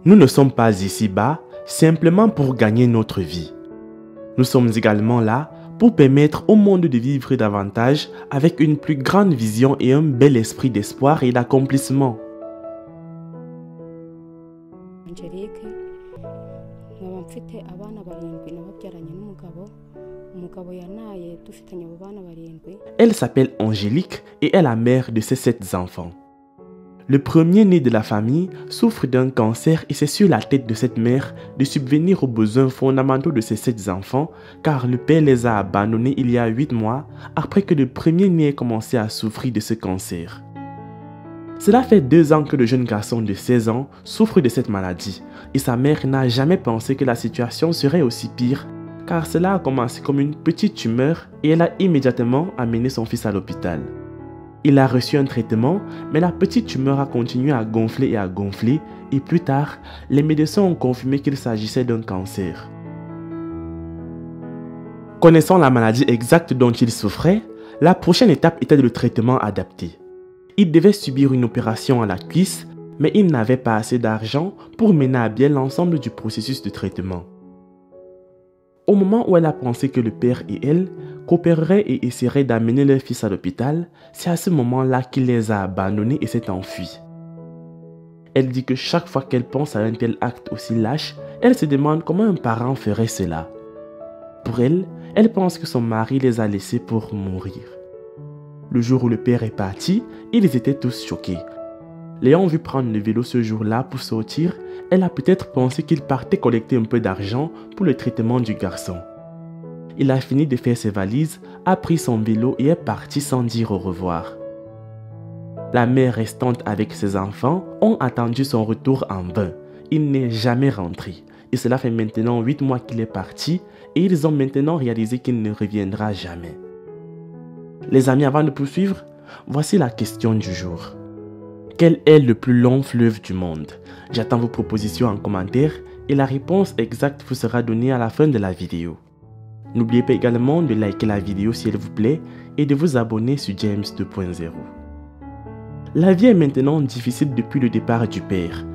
Nous ne sommes pas ici-bas simplement pour gagner notre vie. Nous sommes également là pour permettre au monde de vivre davantage avec une plus grande vision et un bel esprit d'espoir et d'accomplissement. Elle s'appelle Angélique et est la mère de ses 7 enfants. Le premier-né de la famille souffre d'un cancer et c'est sur la tête de cette mère de subvenir aux besoins fondamentaux de ses 7 enfants car le père les a abandonnés il y a 8 mois après que le premier-né ait commencé à souffrir de ce cancer. Cela fait 2 ans que le jeune garçon de 16 ans souffre de cette maladie et sa mère n'a jamais pensé que la situation serait aussi pire car cela a commencé comme une petite tumeur et elle a immédiatement amené son fils à l'hôpital. Il a reçu un traitement, mais la petite tumeur a continué à gonfler et plus tard, les médecins ont confirmé qu'il s'agissait d'un cancer. Connaissant la maladie exacte dont il souffrait, la prochaine étape était le traitement adapté. Il devait subir une opération à la cuisse, mais il n'avait pas assez d'argent pour mener à bien l'ensemble du processus de traitement. Au moment où elle a pensé que le père et elle coopéreraient et essaieraient d'amener leur fils à l'hôpital, c'est à ce moment-là qu'il les a abandonnés et s'est enfui. Elle dit que chaque fois qu'elle pense à un tel acte aussi lâche, elle se demande comment un parent ferait cela. Pour elle, elle pense que son mari les a laissés pour mourir. Le jour où le père est parti, ils étaient tous choqués. L'ayant vu prendre le vélo ce jour-là pour sortir, elle a peut-être pensé qu'il partait collecter un peu d'argent pour le traitement du garçon. Il a fini de faire ses valises, a pris son vélo et est parti sans dire au revoir. La mère restante avec ses enfants ont attendu son retour en vain. Il n'est jamais rentré. Et cela fait maintenant 8 mois qu'il est parti et ils ont maintenant réalisé qu'il ne reviendra jamais. Les amis, avant de poursuivre, voici la question du jour. Quel est le plus long fleuve du monde? J'attends vos propositions en commentaire et la réponse exacte vous sera donnée à la fin de la vidéo. N'oubliez pas également de liker la vidéo si elle vous plaît et de vous abonner sur James 2.0. La vie est maintenant difficile depuis le départ du père.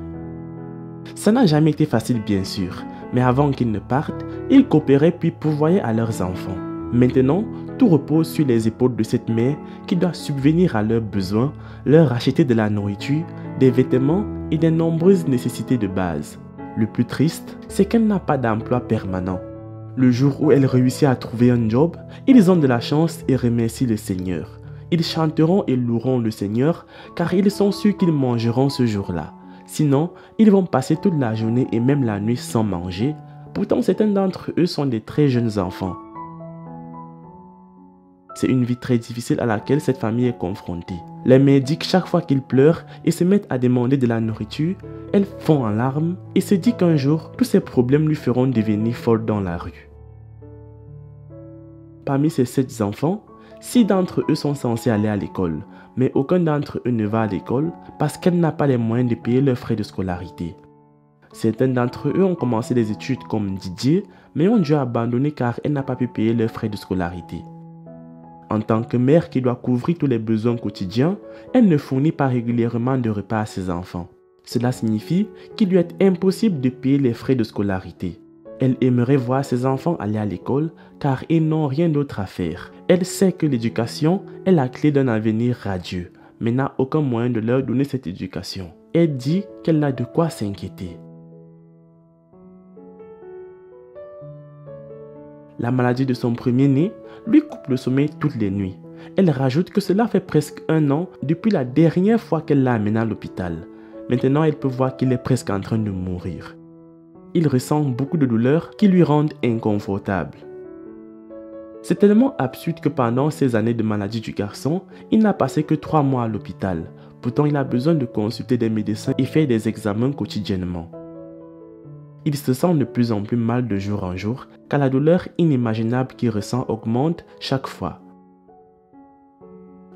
Ça n'a jamais été facile bien sûr, mais avant qu'ils ne partent, ils coopéraient puis pourvoyaient à leurs enfants. Maintenant, tout repose sur les épaules de cette mère qui doit subvenir à leurs besoins, leur acheter de la nourriture, des vêtements et des nombreuses nécessités de base. Le plus triste, c'est qu'elle n'a pas d'emploi permanent. Le jour où elle réussit à trouver un job, ils ont de la chance et remercient le Seigneur. Ils chanteront et loueront le Seigneur car ils sont sûrs qu'ils mangeront ce jour-là. Sinon, ils vont passer toute la journée et même la nuit sans manger. Pourtant, certains d'entre eux sont des très jeunes enfants. C'est une vie très difficile à laquelle cette famille est confrontée. Les mères disent que chaque fois qu'ils pleurent et se mettent à demander de la nourriture, elles font en larmes et se dit qu'un jour, tous ces problèmes lui feront devenir folle dans la rue. Parmi ces 7 enfants, 6 d'entre eux sont censés aller à l'école, mais aucun d'entre eux ne va à l'école parce qu'elle n'a pas les moyens de payer leurs frais de scolarité. Certains d'entre eux ont commencé des études comme Didier, mais ont dû abandonner car elle n'a pas pu payer leurs frais de scolarité. En tant que mère qui doit couvrir tous les besoins quotidiens, elle ne fournit pas régulièrement de repas à ses enfants. Cela signifie qu'il lui est impossible de payer les frais de scolarité. Elle aimerait voir ses enfants aller à l'école car ils n'ont rien d'autre à faire. Elle sait que l'éducation est la clé d'un avenir radieux, mais n'a aucun moyen de leur donner cette éducation. Elle dit qu'elle a de quoi s'inquiéter. La maladie de son premier-né lui coupe le sommeil toutes les nuits. Elle rajoute que cela fait presque 1 an depuis la dernière fois qu'elle l'a amené à l'hôpital. Maintenant, elle peut voir qu'il est presque en train de mourir. Il ressent beaucoup de douleurs qui lui rendent inconfortable. C'est tellement absurde que pendant ces années de maladie du garçon, il n'a passé que 3 mois à l'hôpital. Pourtant, il a besoin de consulter des médecins et faire des examens quotidiennement. Il se sent de plus en plus mal de jour en jour car la douleur inimaginable qu'il ressent augmente chaque fois.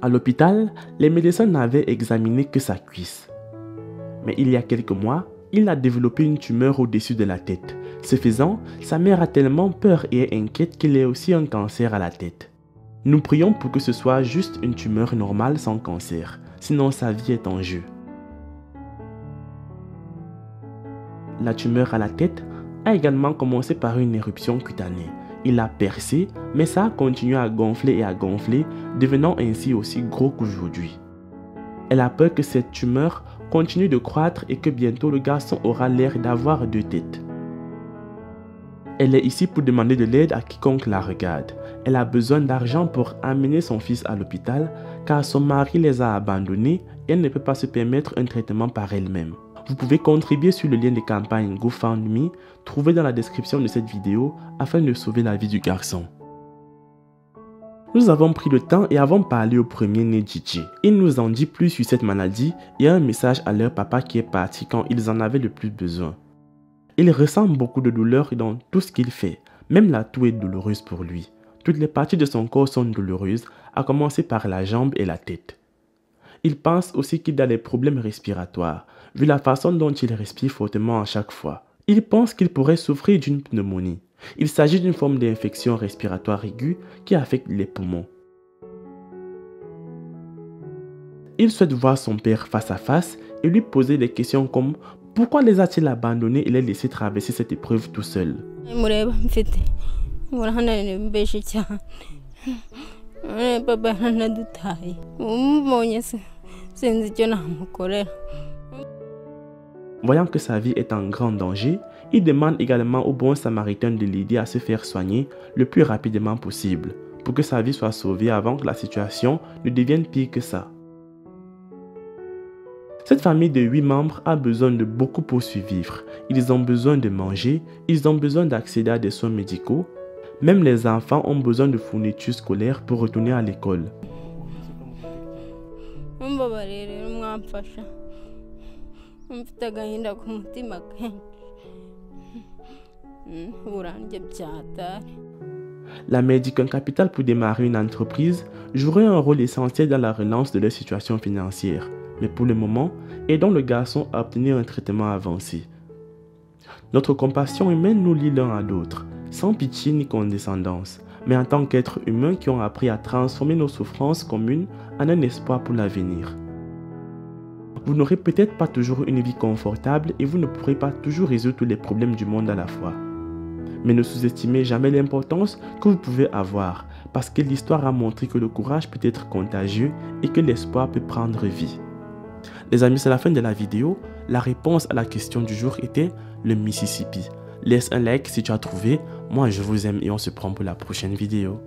À l'hôpital, les médecins n'avaient examiné que sa cuisse. Mais il y a quelques mois, il a développé une tumeur au-dessus de la tête. Ce faisant, sa mère a tellement peur et est inquiète qu'il ait aussi un cancer à la tête. Nous prions pour que ce soit juste une tumeur normale sans cancer, sinon sa vie est en jeu. la tumeur à la tête a également commencé par une éruption cutanée. Il a percé, mais ça a continué à gonfler et à gonfler, devenant ainsi aussi gros qu'aujourd'hui. Elle a peur que cette tumeur continue de croître et que bientôt le garçon aura l'air d'avoir 2 têtes. Elle est ici pour demander de l'aide à quiconque la regarde. Elle a besoin d'argent pour amener son fils à l'hôpital car son mari les a abandonnés et elle ne peut pas se permettre un traitement par elle-même. Vous pouvez contribuer sur le lien de campagne GoFundMe trouvé dans la description de cette vidéo afin de sauver la vie du garçon. Nous avons pris le temps et avons parlé au premier né Gigi. Il nous en dit plus sur cette maladie et un message à leur papa qui est parti quand ils en avaient le plus besoin. Il ressent beaucoup de douleur dans tout ce qu'il fait, même la toux est douloureuse pour lui. Toutes les parties de son corps sont douloureuses, à commencer par la jambe et la tête. Il pense aussi qu'il a des problèmes respiratoires, vu la façon dont il respire fortement à chaque fois. Il pense qu'il pourrait souffrir d'une pneumonie. Il s'agit d'une forme d'infection respiratoire aiguë qui affecte les poumons. Il souhaite voir son père face à face et lui poser des questions comme « Pourquoi les a-t-il abandonnés et les laissés traverser cette épreuve tout seul ?» Voyant que sa vie est en grand danger, il demande également au bon samaritain de l'aider à se faire soigner le plus rapidement possible pour que sa vie soit sauvée avant que la situation ne devienne pire que ça. Cette famille de 8 membres a besoin de beaucoup pour survivre. Ils ont besoin de manger, ils ont besoin d'accéder à des soins médicaux. Même les enfants ont besoin de fournitures scolaires pour retourner à l'école. La mère dit qu'un capital pour démarrer une entreprise jouerait un rôle essentiel dans la relance de leur situation financière. Mais pour le moment, aidons le garçon à obtenir un traitement avancé. Notre compassion humaine nous lie l'un à l'autre, sans pitié ni condescendance, mais en tant qu'êtres humains qui ont appris à transformer nos souffrances communes en un espoir pour l'avenir. Vous n'aurez peut-être pas toujours une vie confortable et vous ne pourrez pas toujours résoudre tous les problèmes du monde à la fois. Mais ne sous-estimez jamais l'importance que vous pouvez avoir, parce que l'histoire a montré que le courage peut être contagieux et que l'espoir peut prendre vie. Les amis, c'est la fin de la vidéo. La réponse à la question du jour était le Mississippi. Laisse un like si tu as trouvé. Moi, je vous aime et on se prend pour la prochaine vidéo.